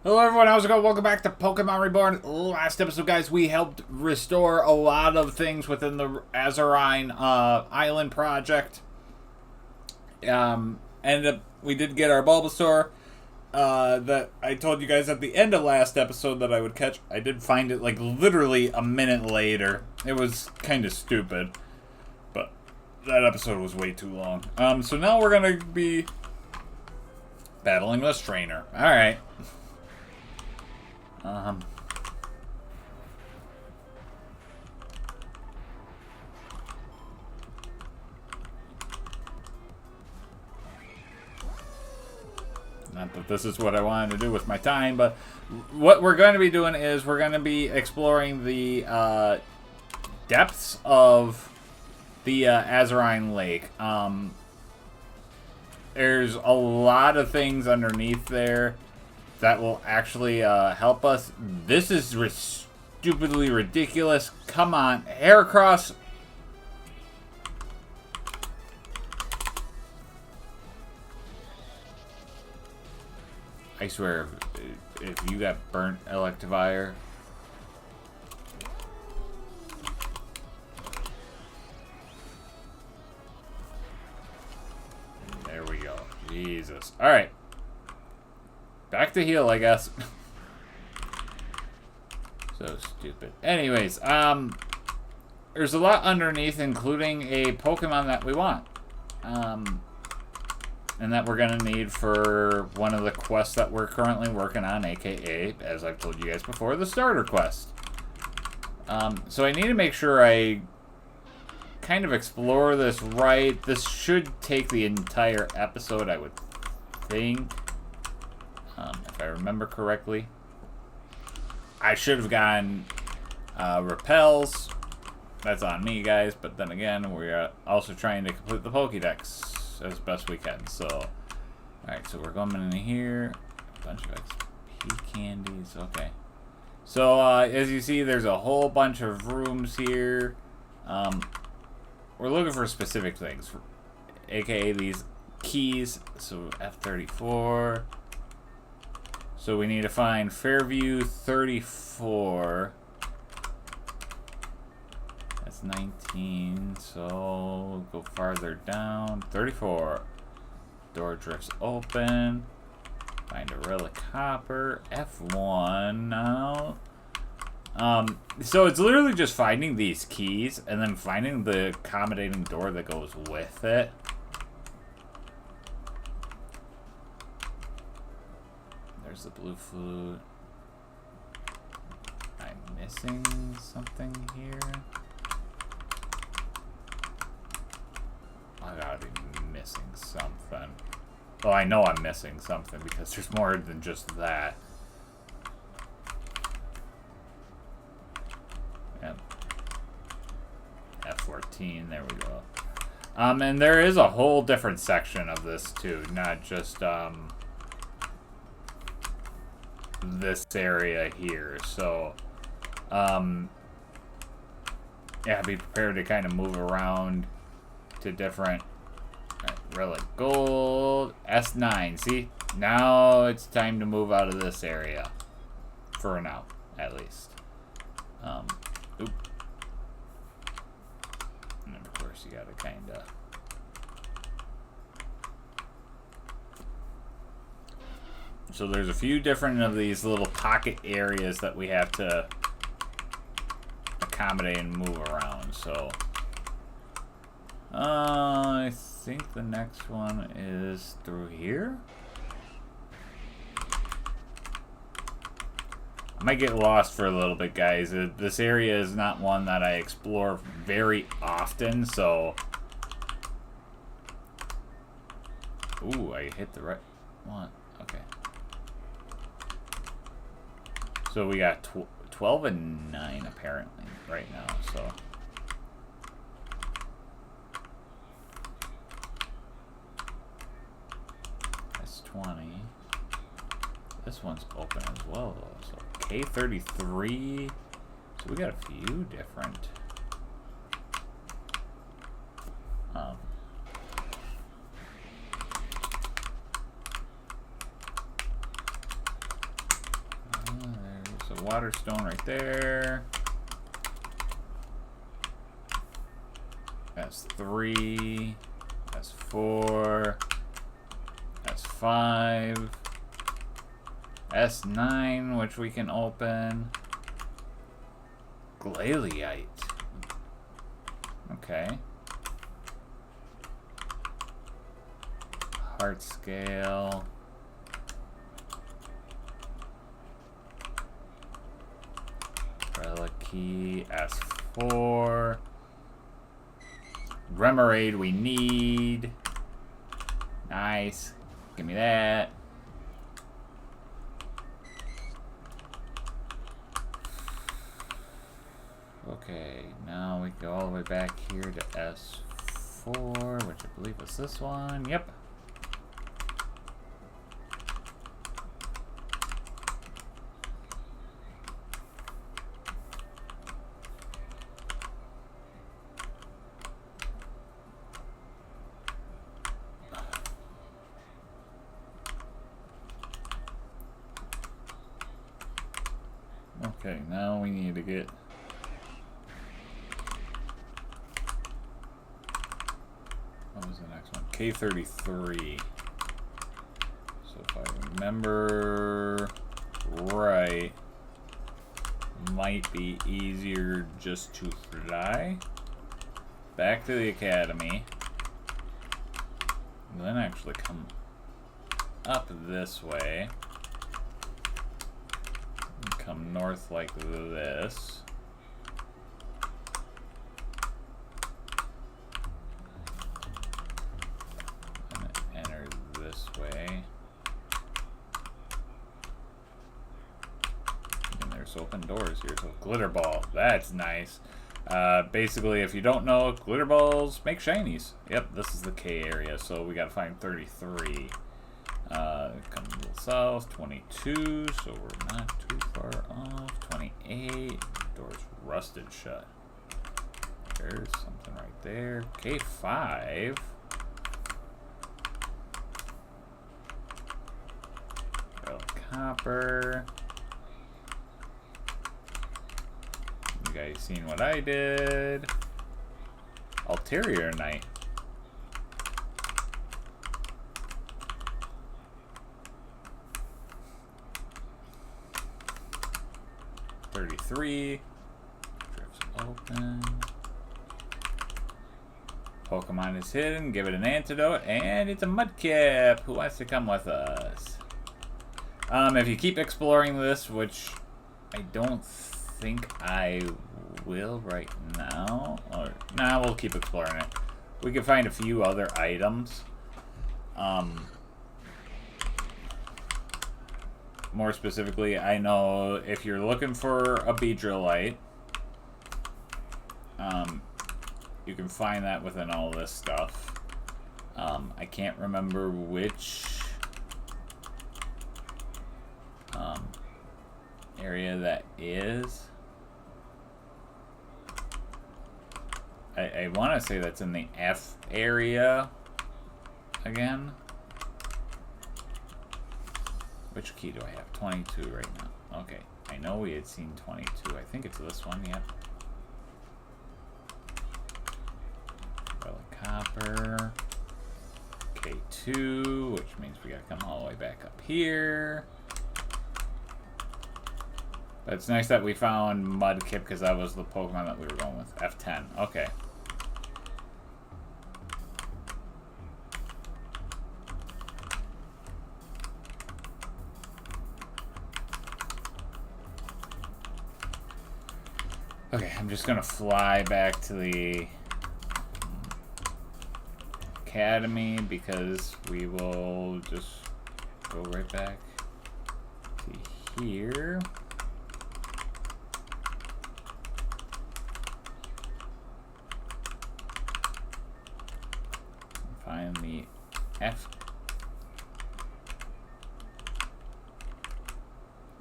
Hello everyone, how's it going? Welcome back to Pokemon Reborn. Last episode, guys, we helped restore a lot of things within the Azurine Island project. We did get our Bulbasaur that I told you guys at the end of last episode that I would catch. I did find it like literally a minute later. It was kind of stupid, but that episode was way too long. So now we're going to be battling this trainer. Alright. Not that this is what I wanted to do with my time, but what we're going to be doing is we're going to be exploring the depths of the Azurine Lake. There's a lot of things underneath there that will actually help us. This is stupidly ridiculous. Come on, Heracross. I swear, if you got burnt Electivire. There we go. Jesus. Alright. Back to heal, I guess. So stupid. Anyways, there's a lot underneath, including a Pokemon that we want. And that we're going to need for one of the quests that we're currently working on, aka, as I've told you guys before, the starter quest. So I need to make sure I kind of explore this right. This should take the entire episode, I would think. If I remember correctly. I should have gotten repels. That's on me, guys. But then again, we're also trying to complete the Pokédex as best we can. So, alright, so we're going in here. A bunch of XP candies. Okay. So, as you see, there's a whole bunch of rooms here. We're looking for specific things, aka these keys. So, F34. So we need to find Fairview 34. That's 19. So go farther down. 34. Door drifts open. Find a relic copper. F1 now. So it's literally just finding these keys and then finding the accommodating door that goes with it. There's the blue flute. I'm missing something here. I gotta be missing something. Oh, I know I'm missing something because there's more than just that. Yep. F14, there we go. And there is a whole different section of this too, not just this area here. So yeah, be prepared to kind of move around to different relic gold. S9. See, now it's time to move out of this area for now, at least. Oop. And of course you gotta kind of so there's a few different of these little pocket areas that we have to accommodate and move around. So I think the next one is through here. I might get lost for a little bit, guys. This area is not one that I explore very often, so... Ooh, I hit the right one. Okay. So we got 12 and 9 apparently right now, so... That's 20. This one's open as well, though. So K33. So we got a few different. the water stone right there. That's 3. That's 4. That's 5. S9, which we can open. Glaciolite. Okay. Heart scale. Relic key. S4. Remoraid we need. Nice. Give me that. Okay, now we go all the way back here to S4, which I believe was this one. Yep. Okay, now we need to get... What was the next one? K33. So if I remember right, might be easier just to fly back to the academy. And then actually come up this way. Come north like this. And enter this way. And there's open doors here. So glitter ball. That's nice. Basically, if you don't know, glitter balls make shinies. Yep, this is the K area. So we gotta find 33. Come a little south, 22, so we're not too far off. 28, door's rusted shut. There's something right there. K5. Well, copper. You guys seen what I did? Ulterior Knight. Drifts open. Pokemon is hidden. Give it an antidote, and it's a Mudkip. Who wants to come with us? If you keep exploring this, which I don't think I will right now, or nah, we'll keep exploring it. We can find a few other items. More specifically, I know if you're looking for a Beedrillite, you can find that within all this stuff. I can't remember which area that is. I want to say that's in the F area again. Which key do I have? 22 right now. Okay. I know we had seen 22. I think it's this one. Yep. Relic copper. K2, which means we gotta come all the way back up here. But it's nice that we found Mudkip because that was the Pokemon that we were going with. F10. Okay. Okay, I'm just gonna fly back to the academy because we will just go right back to here. Find the F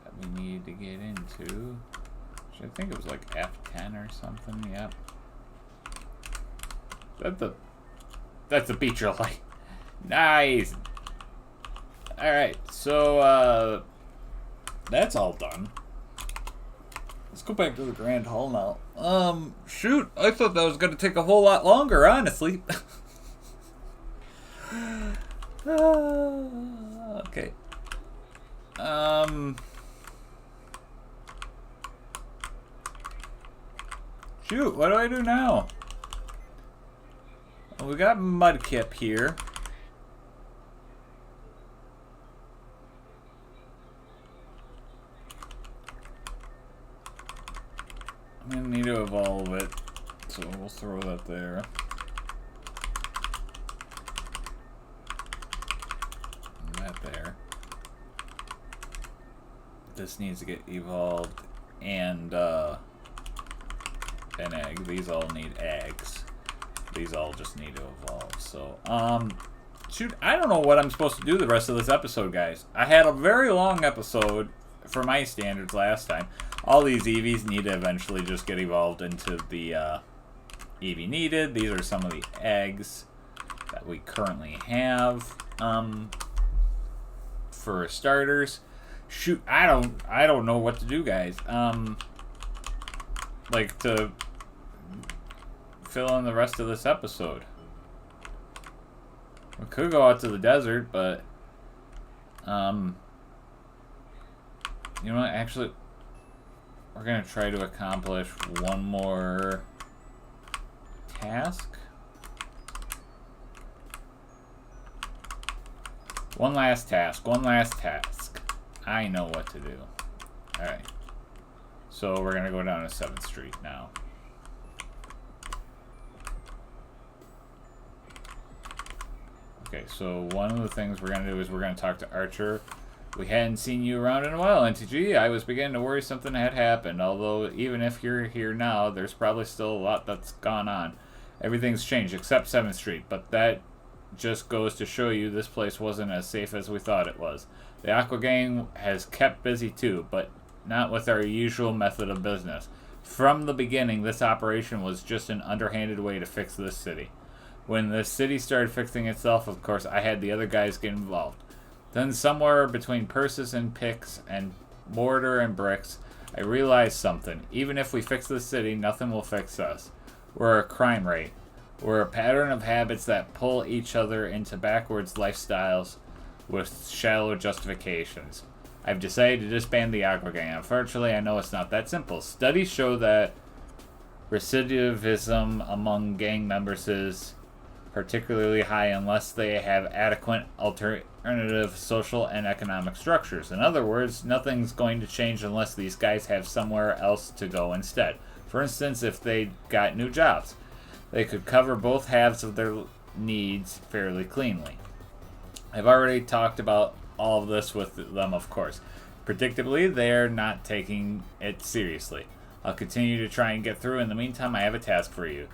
that we need to get into. I think it was like F10 or something. Yep. That's the Beedrillite. Nice. All right, so that's all done. Let's go back to the Grand Hall now. Shoot, I thought that was going to take a whole lot longer, honestly. Okay. Shoot, what do I do now? Well, we got Mudkip here. I'm gonna need to evolve it, so we'll throw that there. And that there. This needs to get evolved, and an egg. These all need eggs. These all just need to evolve. So, shoot, I don't know what I'm supposed to do the rest of this episode, guys. I had a very long episode for my standards last time. All these Eevees need to eventually just get evolved into the Eevee needed. These are some of the eggs that we currently have for starters. Shoot, I don't know what to do, guys. Like to fill in the rest of this episode. We could go out to the desert, but you know what? Actually, we're gonna try to accomplish one more task. One last task. I know what to do. Alright. So we're gonna go down to 7th Street now. Okay, so one of the things we're gonna do is we're gonna talk to Archer. We hadn't seen you around in a while, NTG. I was beginning to worry something had happened. Although, even if you're here now, there's probably still a lot that's gone on. Everything's changed, except 7th Street. But that just goes to show you this place wasn't as safe as we thought it was. The Aqua Gang has kept busy too, but not with our usual method of business. From the beginning, this operation was just an underhanded way to fix this city. When the city started fixing itself, of course, I had the other guys get involved. Then somewhere between purses and picks and mortar and bricks, I realized something. Even if we fix the city, nothing will fix us. We're a crime rate. We're a pattern of habits that pull each other into backwards lifestyles with shallow justifications. I've decided to disband the Aqua Gang. Unfortunately, I know it's not that simple. Studies show that recidivism among gang members is particularly high unless they have adequate alternative social and economic structures. In other words, nothing's going to change unless these guys have somewhere else to go instead. For instance, if they got new jobs, they could cover both halves of their needs fairly cleanly. I've already talked about all of this with them, of course. Predictably, they're not taking it seriously. I'll continue to try and get through. In the meantime, I have a task for you.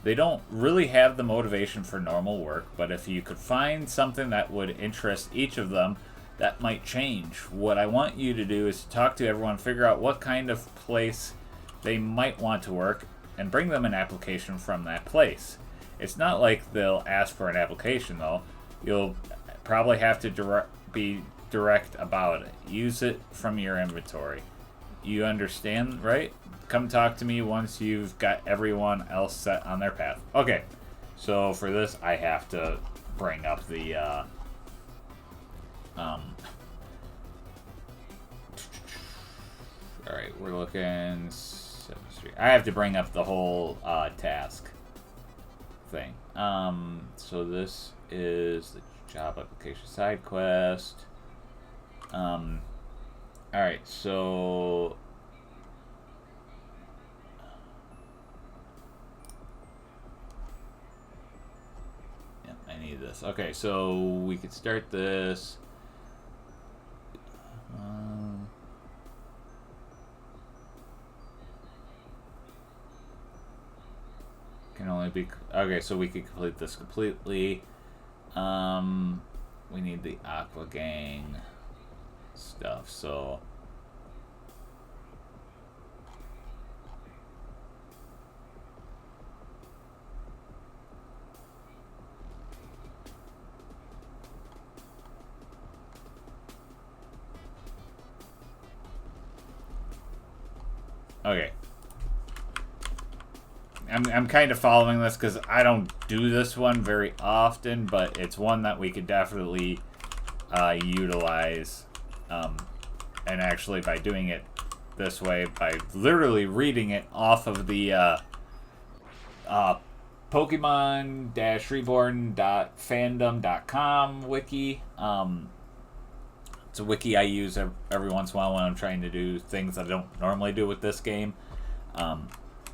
They don't really have the motivation for normal work, but if you could find something that would interest each of them, that might change. What I want you to do is to talk to everyone, figure out what kind of place they might want to work, and bring them an application from that place. It's not like they'll ask for an application, though. You'll probably have to be direct about it. Use it from your inventory. You understand, right? Come talk to me once you've got everyone else set on their path. Okay, so for this, I have to bring up the, alright, we're looking 7th Street. I have to bring up the whole, task thing. So this is the job application side quest. Alright, so I need this. Okay, so we could start this. Can only be okay. So we could complete this completely. We need the Aqua Gang stuff. So. Okay. I'm kind of following this because I don't do this one very often, but it's one that we could definitely utilize. And actually, by doing it this way, by literally reading it off of the Pokemon-Reborn.fandom.com wiki. It's a wiki I use every once in a while when I'm trying to do things that I don't normally do with this game.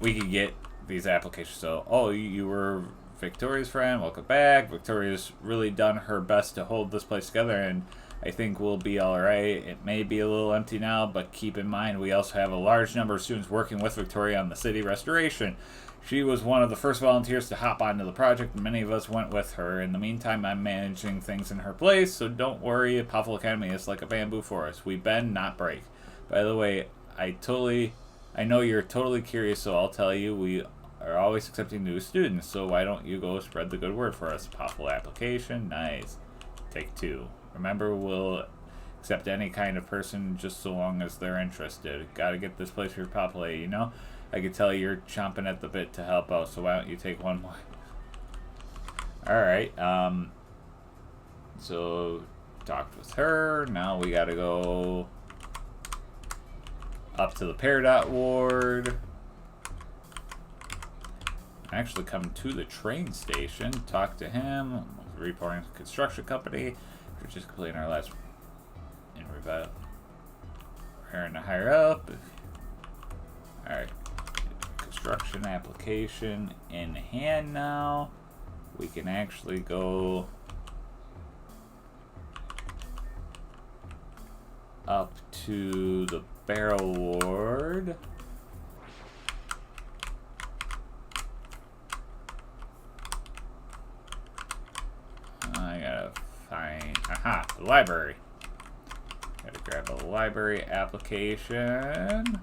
We could get these applications. So, oh, you were Victoria's friend. Welcome back. Victoria's really done her best to hold this place together, and I think we'll be alright. It may be a little empty now, but keep in mind we also have a large number of students working with Victoria on the city restoration. She was one of the first volunteers to hop onto the project, and many of us went with her. In the meantime, I'm managing things in her place, so don't worry. Powerful Academy is like a bamboo forest. We bend, not break. By the way, I know you're totally curious, so I'll tell you, we are always accepting new students, so why don't you go spread the good word for us? Powerful application, nice. Take 2. Remember, we'll accept any kind of person just so long as they're interested. Gotta get this place repopulated, you know? I could tell you're chomping at the bit to help out, so why don't you take one more? Alright, so talked with her. Now we gotta go up to the Peridot ward. Actually come to the train station, talk to him, reporting to the construction company. We're just completing our last in revive. Hiring to hire up. Alright. Construction application in hand now. We can actually go up to the barrel ward. I gotta find, the library. Gotta grab a library application.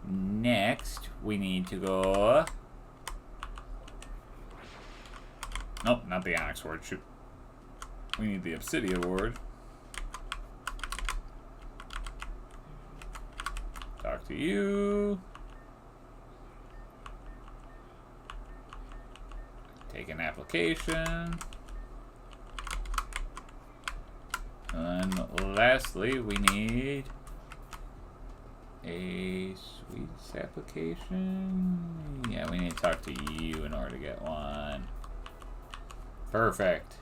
Next, we need to go. Nope, not the Onyx Ward. Shoot. We need the Obsidian Ward. Talk to you. Take an application. And lastly, we need a sweets application. Yeah, we need to talk to you in order to get one. Perfect.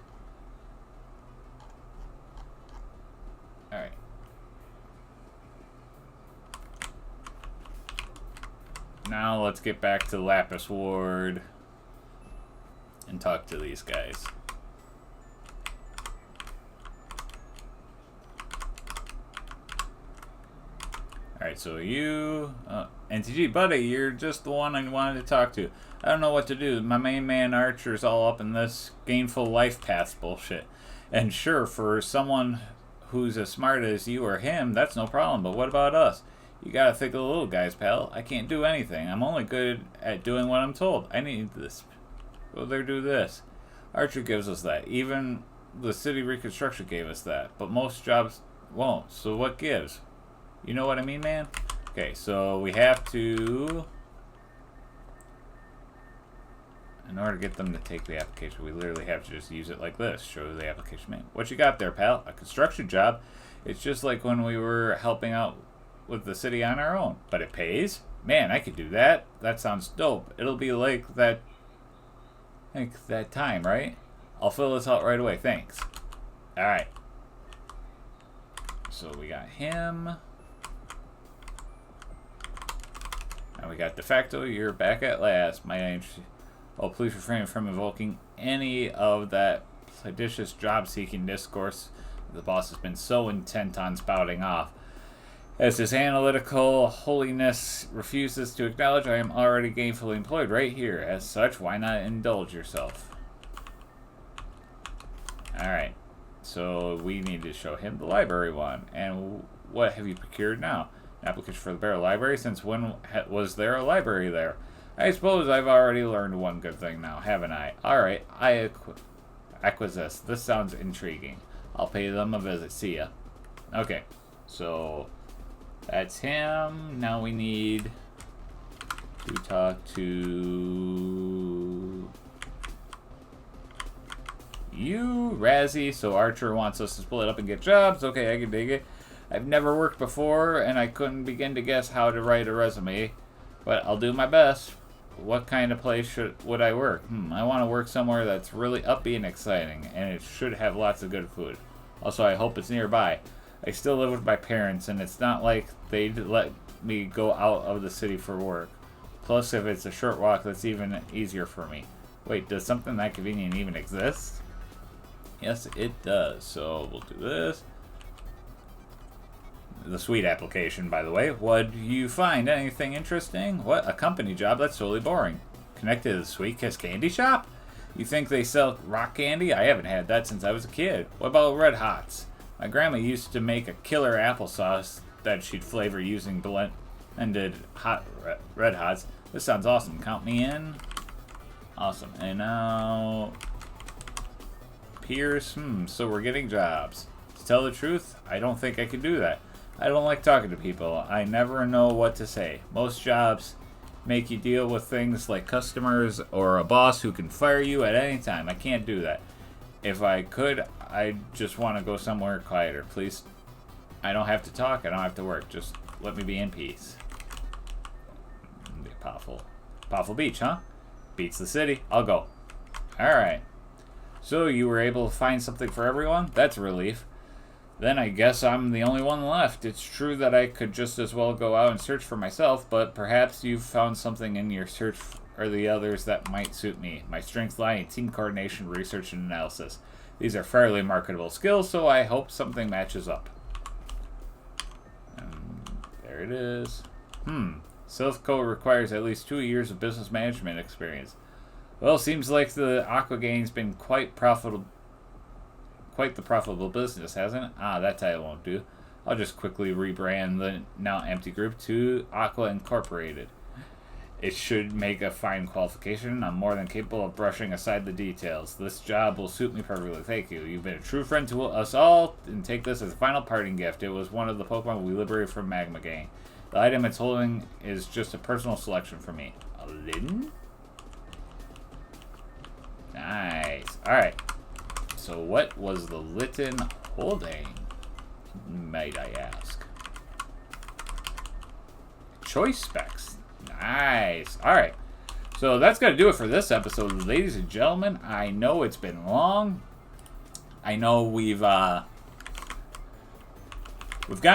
Alright. Now let's get back to Lapis Ward and talk to these guys. Alright, so you... NTG, buddy, you're just the one I wanted to talk to. I don't know what to do. My main man Archer's all up in this gainful life path bullshit. And sure, for someone who's as smart as you or him, that's no problem. But what about us? You gotta think of the little guys, pal. I can't do anything. I'm only good at doing what I'm told. I need this. Go there, do this. Archer gives us that. Even the city reconstruction gave us that. But most jobs won't. So what gives? You know what I mean, man? Okay, so we have to... In order to get them to take the application, we literally have to just use it like this. Show the application man. What you got there, pal? A construction job. It's just like when we were helping out with the city on our own. But it pays? Man, I could do that. That sounds dope. It'll be like that... Like that time, right? I'll fill this out right away. Thanks. Alright. So we got him. Now we got De facto. You're back at last. Oh, please refrain from invoking any of that flagitious job-seeking discourse the boss has been so intent on spouting off. As his analytical holiness refuses to acknowledge, I am already gainfully employed right here. As such, why not indulge yourself? Alright, so we need to show him the library one. And what have you procured now? An application for the Barrel Library? Since when was there a library there? I suppose I've already learned one good thing now, haven't I? Alright, I acquiesce. This sounds intriguing. I'll pay them a visit. See ya. Okay, so That's him. Now we need to talk to you, Razzie. So Archer wants us to split up and get jobs. Okay, I can dig it. I've never worked before, and I couldn't begin to guess how to write a resume, but I'll do my best. What kind of place would I work? I want to work somewhere that's really upbeat and exciting, and it should have lots of good food. Also, I hope it's nearby. I still live with my parents, and it's not like they'd let me go out of the city for work. Plus, if it's a short walk, that's even easier for me. Wait, does something that convenient even exist? Yes, it does. So we'll do this. The suite application, by the way. What'd you find? Anything interesting? What? A company job? That's totally boring. Connected to the Sweet Kiss candy shop? You think they sell rock candy? I haven't had that since I was a kid. What about Red Hots? My grandma used to make a killer applesauce that she'd flavor using blended hot Red Hots. This sounds awesome. Count me in. Awesome. And now Pierce. So we're getting jobs. To tell the truth, I don't think I could do that. I don't like talking to people. I never know what to say. Most jobs make you deal with things like customers or a boss who can fire you at any time. I can't do that. If I could, I just want to go somewhere quieter. Please, I don't have to talk. I don't have to work. Just let me be in peace. The Powerful Beach, huh? Beats the city. I'll go. Alright. So you were able to find something for everyone? That's a relief. Then I guess I'm the only one left. It's true that I could just as well go out and search for myself, but perhaps you've found something in your search or the others that might suit me. My strengths lie in team coordination, research, and analysis. These are fairly marketable skills, so I hope something matches up. And there it is. Silphco requires at least 2 years of business management experience. Well, seems like the Aqua Gang's been quite the profitable business, hasn't it? That title won't do. I'll just quickly rebrand the now empty group to Aqua Incorporated. It should make a fine qualification. I'm more than capable of brushing aside the details. This job will suit me perfectly. Thank you. You've been a true friend to us all, and take this as a final parting gift. It was one of the Pokemon we liberated from Magma Gang. The item it's holding is just a personal selection for me. A Litten? Nice. Alright. So what was the Litten holding, might I ask? Choice specs. Nice. Alright. So that's going to do it for this episode, ladies and gentlemen. I know it's been long. I know we've gotten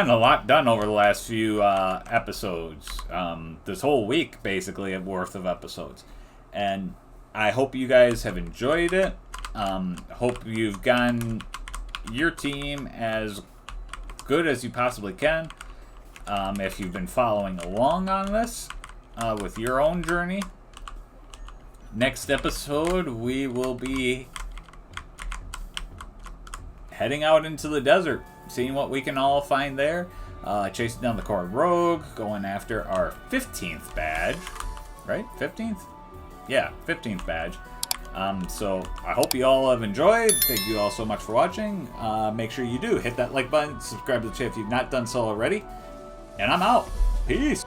a lot done over the last few episodes. This whole week, basically, worth of episodes. And I hope you guys have enjoyed it. Hope you've gotten your team as good as you possibly can. If you've been following along on this with your own journey. Next episode, we will be heading out into the desert, seeing what we can all find there. Chasing down the Cord Rogue, going after our 15th badge. Right? 15th? Yeah, 15th badge. So I hope you all have enjoyed. Thank you all so much for watching. Make sure you do hit that like button, subscribe to the channel if you've not done so already. And I'm out. Peace.